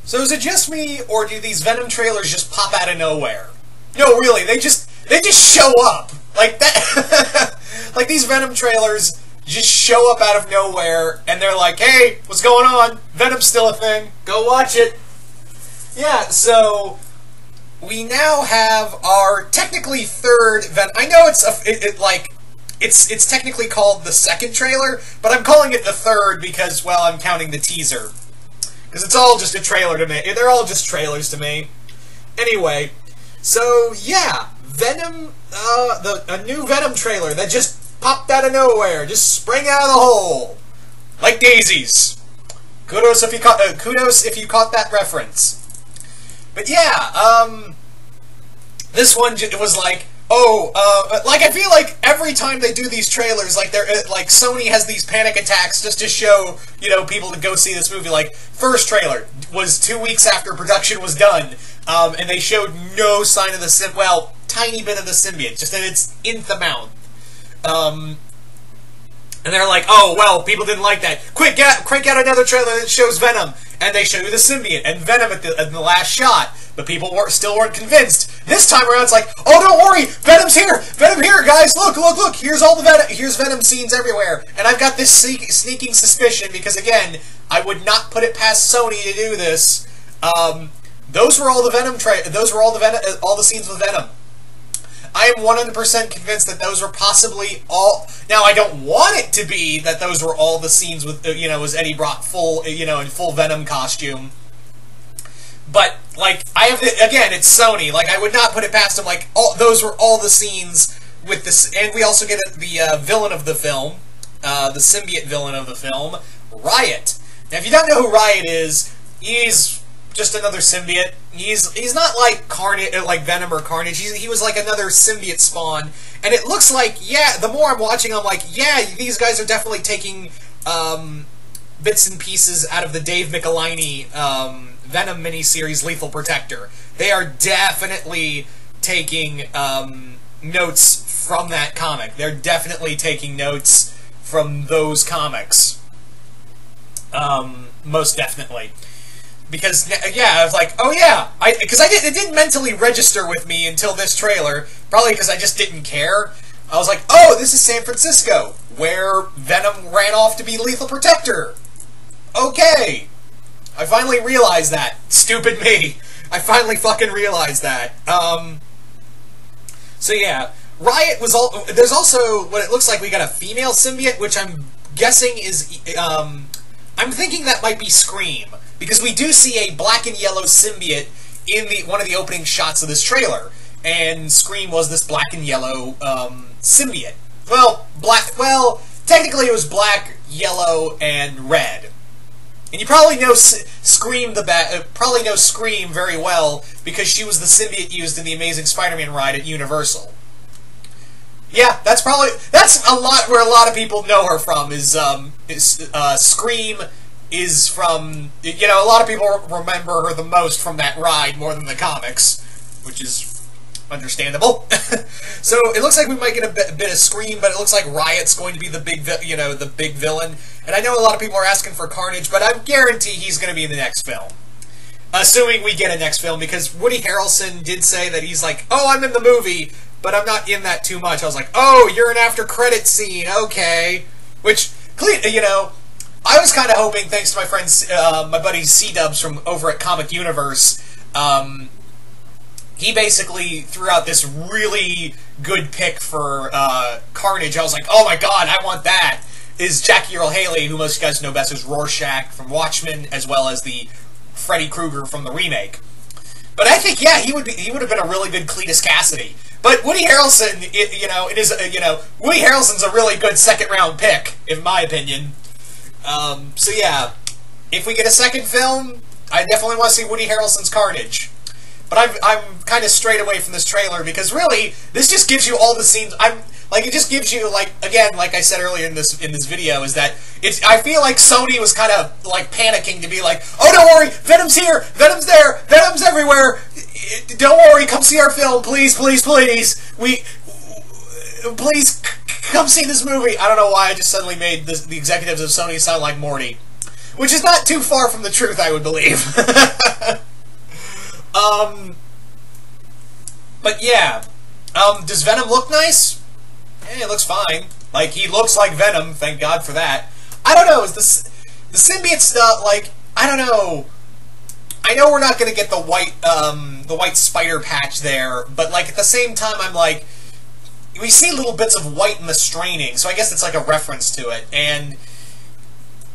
So is it just me, or do these Venom trailers just pop out of nowhere? No, really, they just show up. Like that like these Venom trailers just show up out of nowhere, and they're like, hey, what's going on? Venom's still a thing. Go watch it. Yeah, so we now have our technically third Venom. I know it's technically called the second trailer, but I'm calling it the third because, well, I'm counting the teaser. Because it's all just a trailer to me. They're all just trailers to me. Anyway, so yeah, Venom, a new Venom trailer that just popped out of nowhere, just sprang out of the hole, like daisies. Kudos if you caught that reference. But yeah, this one was like, like I feel like every time they do these trailers, like like Sony has these panic attacks just to show, you know, people to go see this movie. Like, first trailer was 2 weeks after production was done, and they showed no sign of the well, tiny bit of the symbiote, just in its nth amount. And they're like, oh, well, people didn't like that. Quick, crank out another trailer that shows Venom. And they show you the symbiote and Venom at the last shot. But people still weren't convinced. This time around, it's like, oh, don't worry, Venom's here! Venom here, guys! Look, look, look! Here's all the Venom scenes everywhere. And I've got this sneaking suspicion, because again, I would not put it past Sony to do this. Those were all the Venom all the scenes with Venom. I am 100% convinced that those were possibly all... Now, I don't want it to be that those were all the scenes with, you know, was Eddie Brock in full Venom costume. But, like, again, it's Sony. Like, I would not put it past them, like, those were all the scenes with this... And we also get the villain of the film, the symbiote villain of the film, Riot. Now, if you don't know who Riot is, he's just another symbiote. He's not like Carnage, like Venom or Carnage. He was like another symbiote spawn, and it looks like, yeah, the more I'm watching, I'm like, yeah, these guys are definitely taking bits and pieces out of the Dave Michelinie Venom miniseries Lethal Protector. They are definitely taking notes from that comic. They're definitely taking notes from those comics. Most definitely. Because, yeah, I was like, oh yeah, because it didn't mentally register with me until this trailer, probably because I just didn't care. I was like, oh, this is San Francisco, where Venom ran off to be Lethal Protector. Okay. I finally realized that. Stupid me. I finally fucking realized that. So yeah, Riot was there's also what it looks like we got a female symbiote, which I'm guessing is, I'm thinking that might be Scream. Because we do see a black and yellow symbiote in one of the opening shots of this trailer, and Scream was this black and yellow symbiote. Well, technically it was black, yellow, and red. And you probably know Scream very well because she was the symbiote used in the Amazing Spider-Man ride at Universal. Yeah, that's a lot where a lot of people know her from. Scream is from, you know, a lot of people remember her the most from that ride more than the comics, which is understandable. So it looks like we might get a bit of Scream, but it looks like Riot's going to be the big, the big villain. And I know a lot of people are asking for Carnage, but I guarantee he's going to be in the next film. Assuming we get a next film, because Woody Harrelson did say that he's like, oh, I'm in the movie, but I'm not in that too much. I was like, oh, you're an after-credit scene, okay. Which, you know, I was kind of hoping, thanks to my friends, my buddy C-Dubs from over at Comic Universe, he basically threw out this really good pick for Carnage. I was like, oh my god, I want that. Is Jackie Earle Haley, who most of you guys know best as Rorschach from Watchmen, as well as the Freddy Krueger from the remake. But I think, yeah, he would have been a really good Cletus Cassidy. But Woody Harrelson, Woody Harrelson's a really good second-round pick, in my opinion. So yeah, if we get a second film, I definitely want to see Woody Harrelson's Carnage. But I'm kind of strayed away from this trailer because really, this just gives you all the scenes. It just gives you, like, again, like I said earlier in this video, is that I feel like Sony was kind of like panicking to be like, oh, don't worry, Venom's here, Venom's there, Venom's everywhere. Don't worry, come see our film, please, please, please. Please come see this movie. I don't know why I just suddenly made the executives of Sony sound like Morty. which is not too far from the truth, I would believe. But yeah, does Venom look nice? It looks fine. Like, he looks like Venom, thank God for that. I don't know, is the symbiote stuff, like, I don't know. I know we're not going to get the white spider patch there, but, like, at the same time, I'm like, we see little bits of white in the straining, so I guess it's like a reference to it, and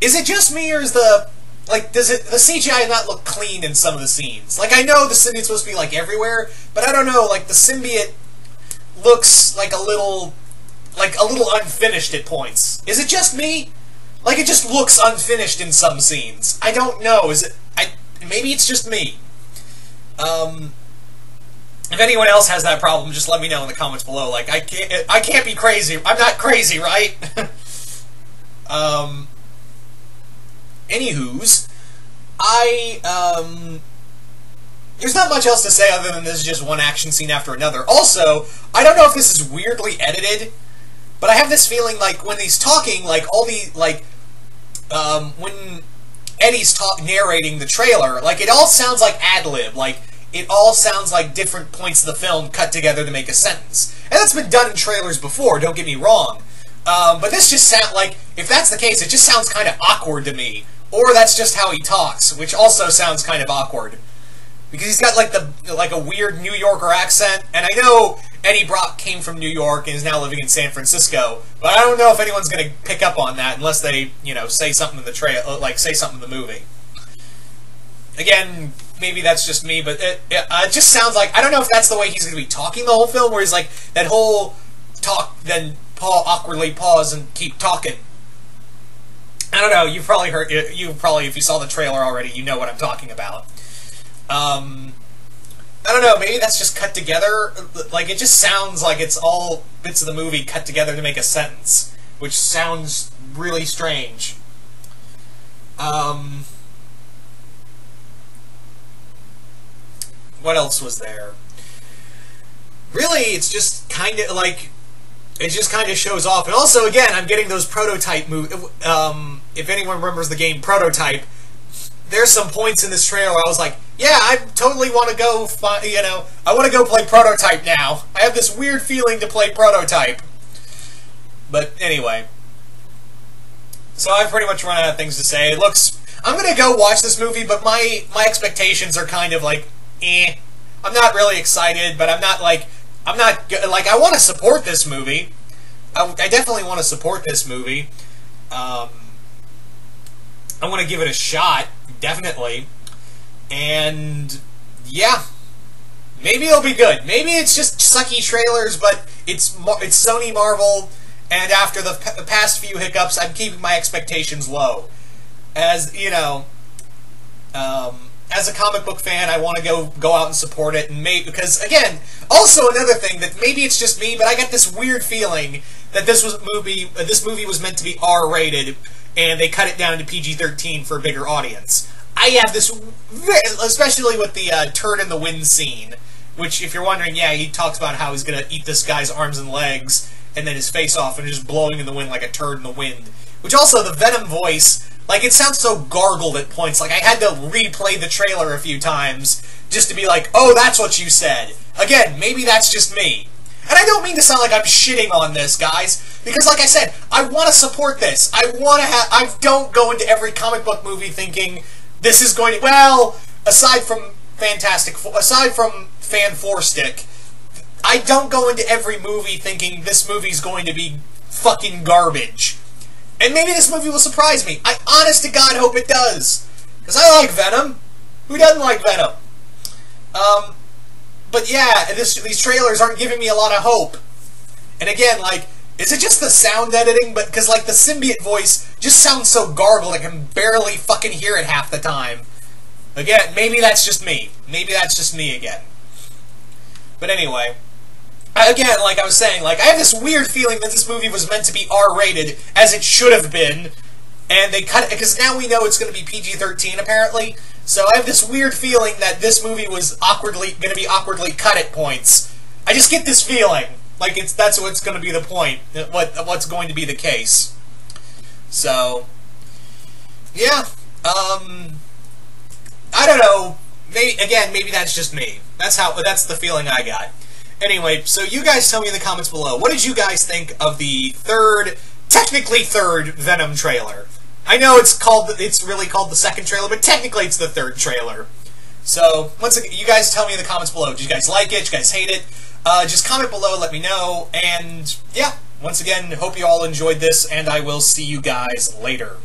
is it just me, or is the CGI not look clean in some of the scenes? Like, I know the symbiote's supposed to be, like, everywhere, but I don't know, like, the symbiote looks like a little unfinished at points. Is it just me? Like, it just looks unfinished in some scenes. I don't know. Maybe it's just me. If anyone else has that problem, just let me know in the comments below. Like, I can't be crazy. I'm not crazy, right? Anywho's, there's not much else to say other than this is just one action scene after another. Also, I don't know if this is weirdly edited, but I have this feeling like when he's talking, like all the when Eddie's narrating the trailer, like it all sounds like ad-lib, like it all sounds like different points of the film cut together to make a sentence. And that's been done in trailers before, don't get me wrong. But this just sounds like, if that's the case, it just sounds kind of awkward to me. Or that's just how he talks, which also sounds kind of awkward. Because he's got like a weird New Yorker accent, and I know Eddie Brock came from New York and is now living in San Francisco, but I don't know if anyone's going to pick up on that unless they, say something in the say something in the movie. Again, maybe that's just me, but it just sounds like, I don't know if that's the way he's going to be talking the whole film, where he's like, that whole talk, then awkwardly pause and keep talking. I don't know, you've probably heard, if you saw the trailer already, you know what I'm talking about. I don't know, maybe that's just cut together, like, it just sounds like it's all bits of the movie cut together to make a sentence, which sounds really strange. What else was there? Really, it's just kind of, like, it just kind of shows off. And also, again, I'm getting those prototype if anyone remembers the game Prototype, there's some points in this trailer where I was like, yeah, I totally want to go, I want to go play Prototype now. I have this weird feeling to play Prototype. But anyway. So I've pretty much run out of things to say. It looks, I'm going to go watch this movie, but my expectations are kind of like, eh. I'm not really excited, but I want to support this movie. I definitely want to support this movie. I want to give it a shot, definitely. And, yeah. Maybe it'll be good. Maybe it's just sucky trailers, but it's Sony Marvel, and after the past few hiccups, I'm keeping my expectations low. As, as a comic book fan, I want to go out and support it, and because again, also another thing that maybe it's just me, but I get this weird feeling that this movie was meant to be R-rated, and they cut it down to PG-13 for a bigger audience. I have this, especially with the turd in the wind scene, which, if you're wondering, yeah, he talks about how he's gonna eat this guy's arms and legs, and then his face off, and just blowing in the wind like a turd in the wind. Which also, the Venom voice, like, it sounds so gargled at points. Like, I had to replay the trailer a few times just to be like, oh, that's what you said. Again, maybe that's just me. And I don't mean to sound like I'm shitting on this, guys, because like I said, I want to support this. I don't go into every comic book movie thinking this is going to, well, aside from Fan 4-Stick, I don't go into every movie thinking this movie's going to be fucking garbage. And maybe this movie will surprise me. I honest to God hope it does. Because I like Venom. Who doesn't like Venom? But yeah, these trailers aren't giving me a lot of hope. And again, like, is it just the sound editing? But because, like, the symbiote voice just sounds so garbled I can barely fucking hear it half the time. Again, maybe that's just me. Maybe that's just me again. But anyway, again, like I was saying, like, I have this weird feeling that this movie was meant to be R-rated, as it should have been, and they cut it, because now we know it's going to be PG-13, apparently, so I have this weird feeling that this movie was going to be awkwardly cut at points. I just get this feeling, like, that's what's going to be the point, what's going to be the case. So, yeah, I don't know. Maybe that's just me. That's the feeling I got. Anyway, so you guys tell me in the comments below, what did you guys think of the technically third Venom trailer? I know it's really called the second trailer, but technically it's the third trailer. So, once again, you guys tell me in the comments below. Did you guys like it? Did you guys hate it? Just comment below, let me know. And, yeah, once again, hope you all enjoyed this, and I will see you guys later.